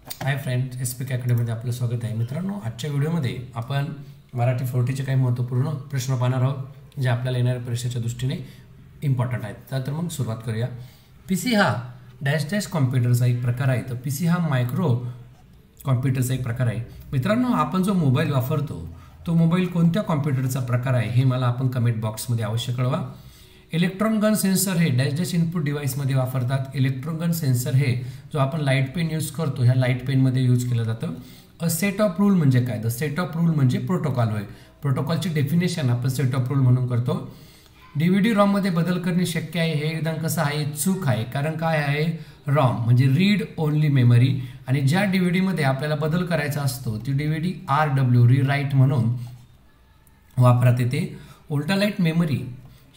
Hi friends, SPK अकॅडमीमध्ये आपलं स्वागत आहे. मित्रांनो, आजच्या व्हिडिओमध्ये आपण मराठी 40चे काही महत्त्वपूर्ण प्रश्न पाहणार आहोत जे आपल्याला येणाऱ्या परीक्षेच्या दृष्टीने इम्पॉर्टंट आहेत. तर मग सुरुवात करूया. पीसी हा डॅश डॅश कॉम्प्युटरचा एक प्रकार आहे. तर पीसी हा मायक्रो कॉम्प्युटरचा एक प्रकार आहे. मित्रांनो, आपण जो मोबाईल वापरतो तो मोबाईल कोणत्या कॉम्प्युटरचा प्रकार आहे हे मला आपण कमेंट बॉक्समध्ये अवश्य कळवा. इलेक्ट्रॉन गन सेन्सर हे डॅश डॅश इनपुट डिव्हाइसमध्ये वापरतात. इलेक्ट्रॉन गन सेन्सर हे जो आपण लाईट पेन यूज करतो ह्या लाईट पेनमध्ये यूज केलं जातं. अ सेट ऑफ रूल म्हणजे काय? द सेट ऑफ रूल म्हणजे प्रोटोकॉल होय. प्रोटोकॉलची डेफिनेशन आपण सेट ऑफ रूल म्हणून करतो. डीव्हीडी रॉममध्ये बदल करणे शक्य आहे हे विधान कसं आहे? चूक आहे. कारण काय आहे? रॉम म्हणजे रीड ओनली मेमरी, आणि ज्या डीव्हीडीमध्ये आपल्याला बदल करायचा असतो ती डीव्हीडी RW रीराईट म्हणून वापरात येते. उल्टालाईट मेमरी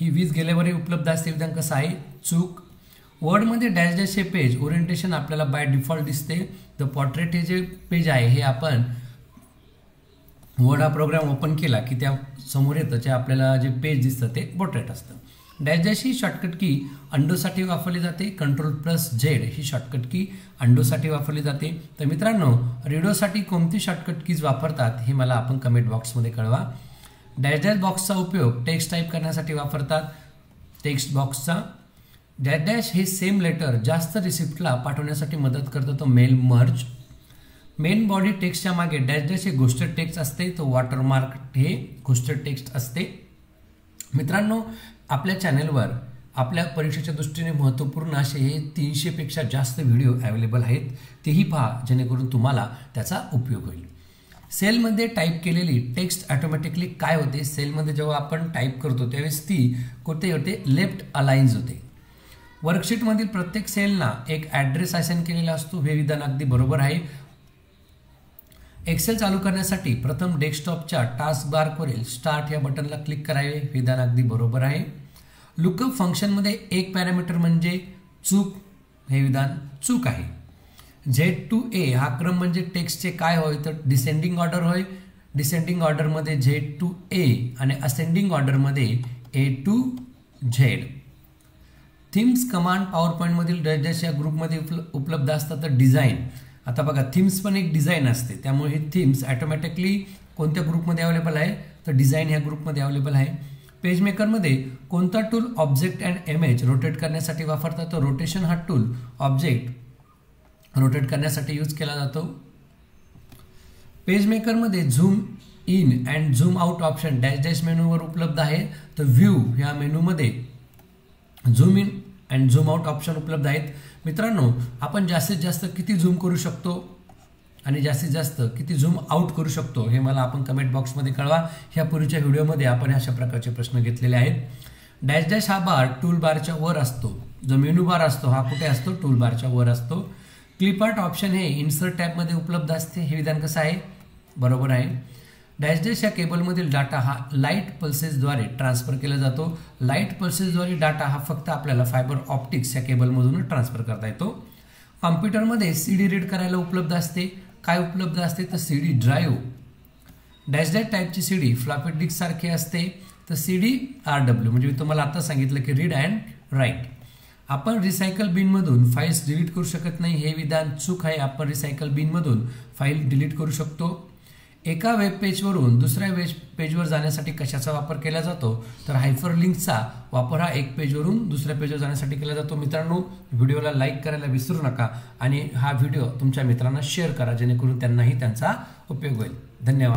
ही वीज गेल्यावरही उपलब्ध असते विधान कसं आहे? चूक. वर्डमध्ये डॅश डॅश हे पेज ओरिएंटेशन आपल्याला बाय डिफॉल्ट दिसते. द पोर्ट्रेट हे जे पेज आहे हे आपण वर्ड हा प्रोग्राम ओपन केला की त्या समोर येतं जे आपल्याला जे पेज दिसतं ते पोर्ट्रेट असतं. डॅश डॅश ही शॉर्टकट की अंडोसाठी वापरली जाते. कंट्रोल+Z ही शॉर्टकट की अंडोसाठी वापरली जाते. तर मित्रांनो, रेडिओसाठी कोणती शॉर्टकट कीज वापरतात हे मला आपण कमेंट बॉक्समध्ये कळवा. डॅश डॅश बॉक्सचा उपयोग टेक्स्ट टाईप करण्यासाठी वापरतात. टेक्स्ट बॉक्सचा डॅश डॅश हे सेम लेटर जास्त रिसिप्टला पाठवण्यासाठी मदत करतं. तो मेल मर्ज. मेन बॉडी टेक्स्टच्या मागे डॅश डॅश हे घोस्टेड टेक्स्ट असते. तो वॉटरमार्क हे घोस्टेड टेक्स्ट असते. मित्रांनो, आपल्या चॅनलवर आपल्या परीक्षेच्या दृष्टीने महत्त्वपूर्ण असे हे 300 पेक्षा जास्त व्हिडिओ अवेलेबल आहेत. तेही पहा जेणेकरून तुम्हाला त्याचा उपयोग होईल. सेलमध्ये टाईप केलेली टेक्स्ट ऑटोमॅटिकली काय होते? सेलमध्ये जेव्हा आपण टाईप करतो त्यावेळेस ती कोणते होते? लेफ्ट अलाइन्स होते. वर्कशीटमधील प्रत्येक सेलला एक ॲड्रेस असाइन केलेला असतो. हे विधान अगदी बरोबर आहे. एक्सेल चालू करण्यासाठी प्रथम डेस्कटॉपच्या टास्क बारवरील स्टार्ट या बटनला क्लिक करावे. विधान अगदी बरोबर आहे. लुकअप फंक्शनमध्ये एक पॅरामीटर म्हणजे चूक. हे विधान चूक आहे. Z to A हा क्रम म्हणजे टेक्स्टचे काय होय? तर डिसेंडिंग ऑर्डर होय. डिसेंडिंग ऑर्डरमध्ये Z to A आणि असेंडिंग ऑर्डरमध्ये A to Z. Themes command power पॉईंटमधील डॅश डॅश या ग्रुपमध्ये उपलब्ध असतात. तर डिझाईन, आता बघा थीम्स पण एक डिझाईन असते, त्यामुळे हे थीम्स ऑटोमॅटिकली कोणत्या ग्रुपमध्ये अवेलेबल आहे? तर डिझाईन ह्या ग्रुपमध्ये अवेलेबल आहे. पेजमेकरमध्ये कोणता tool object and image rotate करण्यासाठी वापरतात? तर रोटेशन हा टूल ऑब्जेक्ट रोटेट करण्यासाठी यूज केला जातो. पेजमेकरमध्ये zoom in and zoom out option dash dash मेनूवर उपलब्ध आहे. तर व्ह्यू ह्या मेनूमध्ये zoom in and zoom out option उपलब्ध आहेत. मित्रांनो, आपण जास्तीत जास्त किती झूम करू शकतो आणि जास्तीत जास्त किती झूम आउट करू शकतो हे मला आपण कमेंट बॉक्समध्ये कळवा. ह्या पूर्वीच्या व्हिडिओमध्ये आपण अशा प्रकारचे प्रश्न घेतलेले आहेत. डॅश डॅश हा बार टूल बारच्या वर असतो. जो मेनू बार असतो हा कुठे असतो? टूल बारच्या वर असतो. क्लिपआर्ट ऑप्शन हे इन्सर्ट टॅबमध्ये उपलब्ध असते. हे विधान कसं आहे? बरोबर आहे. डॅश डॅश या केबलमधील डाटा हा लाईट पल्सेसद्वारे ट्रान्सफर केला जातो. लाईट पल्सेसद्वारे डाटा हा फक्त आपल्याला फायबर ऑप्टिक्स या केबलमधून ट्रान्सफर करता येतो. कॉम्प्युटरमध्ये CD रीड करायला उपलब्ध असते. काय उपलब्ध असते? तर CD ड्राईव्ह. डॅश डॅश टाईपची CD फ्लॉपी डिस्क सारखी असते. तर CD RW म्हणजे मी तुम्हाला आता सांगितलं की रीड अँड राईट. आपण रिसायकल बिनमधून फाईल्स डिलीट करू शकत नाही. हे विधान चूक आहे. आपण रिसायकल बिनमधून फाईल डिलीट करू शकतो. एका वेब पेजवरून दुसऱ्या वेब पेजवर जाण्यासाठी कशाचा वापर केला जातो? तर हायपरलिंकचा वापर हा एक पेजवरून दुसऱ्या पेजवर जाण्यासाठी केला जातो. मित्रांनो, व्हिडिओला लाईक करायला विसरू नका आणि हा व्हिडिओ तुमच्या मित्रांना शेअर करा जेणेकरून त्यांनाही त्यांचा उपयोग होईल. धन्यवाद.